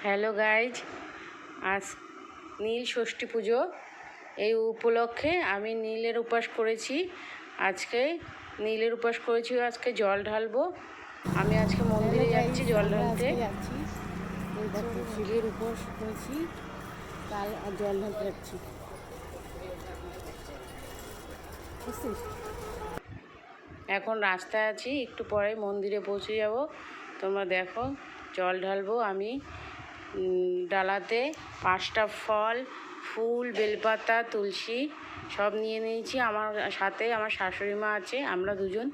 Hello guys, আজ নীল ষষ্ঠী পুজো। এই উপলক্ষে আমি নীলের উপাস করেছি। আজকে আজকে জল ঢালবো। আমি আজকে মন্দিরে যাচ্ছি জল ঢালতে। শিবের উপোস করেছি, কাল জল ঢালতে যাচ্ছি। এখন রাস্তায় আছি, একটু পরে মন্দিরে পৌঁছে যাব। তোমরা দেখো জল ঢালবো। আমি ডালাতে 5টা ফল, ফুল, বেলপাতা, তুলসী সব নিয়ে নিয়েছি। আমার সাথে আমার শাশুড়ি মা আছে, আমরা দুজন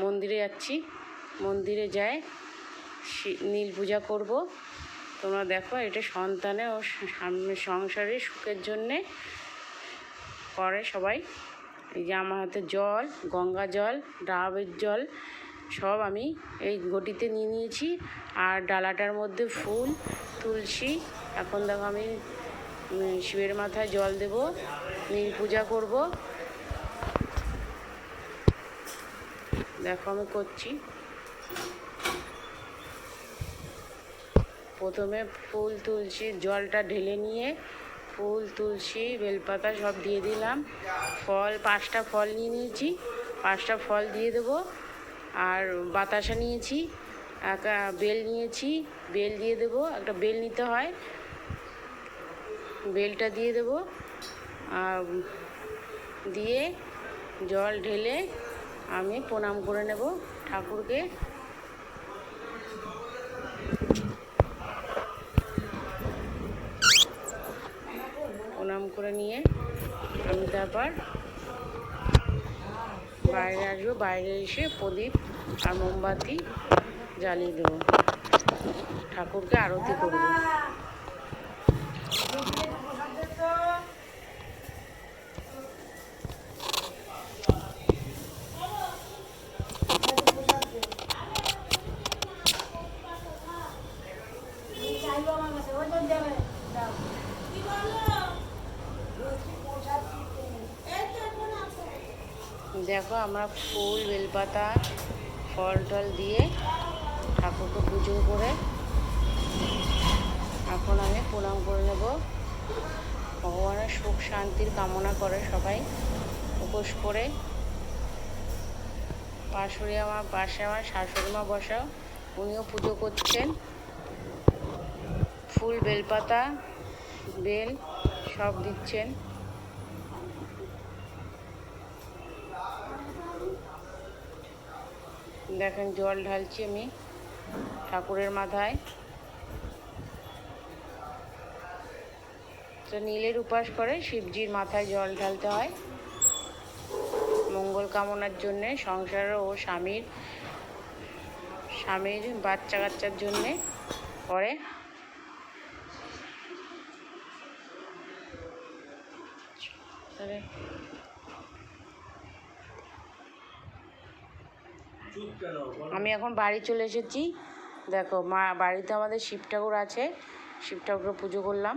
মন্দিরে যাচ্ছি। মন্দিরে যাই নীল পূজা করব। তোমরা দেখো, এটা সন্তানের ও সংসারের সুখের জন্যে করে সবাই। এই যে আমার হাতে জল, গঙ্গা জল, ডাবের জল সব আমি এই ঘটিতে নিয়ে নিয়েছি। আর ডালাটার মধ্যে ফুল, তুলসী। এখন দেখো আমি শিবের মাথায় জল দেব, নীল পূজা করব। দেখো আমি করছি। প্রথমে ফুল, তুলসী জলটা ঢেলে নিয়ে ফুল, তুলসী, বেলপাতা সব দিয়ে দিলাম। ফল 5টা ফল নিয়ে নিয়েছি, 5টা ফল দিয়ে দেবো। আর বাতাসা নিয়েছি, একটা বেল নিয়েছি, বেল দিয়ে দেবো। একটা বেল নিতে হয়, বেলটা দিয়ে দেবো। আর দিয়ে জল ঢেলে আমি প্রণাম করে নেব ঠাকুরকে। প্রণাম করে নিয়ে আমি তারপর বাইরে আসবো। বাইরে এসে প্রদীপ আর মোমবাতি জ্বালিয়ে দেবো, ঠাকুরকে আরতি করব। দেখো আমরা ফুল, বেলপাতা, ফল টল দিয়ে ঠাকুরকে পুজো করে এখন আমি প্রণাম করে নেব। ভগবানের সুখ শান্তির কামনা করে সবাই উপোস করে। পাশে আমার শাশুড়ি মা বসা, উনিও পুজো করছেন। ফুল, বেলপাতা, বেল সব দিচ্ছেন। দেখেন জল ঢালছি আমি ঠাকুরের মাথায়। তো নীলের উপাস করে শিবজির মাথায় জল ঢালতে হয় মঙ্গল কামনার জন্যে, সংসার ও স্বামীর বাচ্চা কাচ্চার জন্যে করে। আমি এখন বাড়ি চলে এসেছি। দেখো বাড়িতে আমাদের শিব ঠাকুর আছে, শিব ঠাকুরের পুজো করলাম।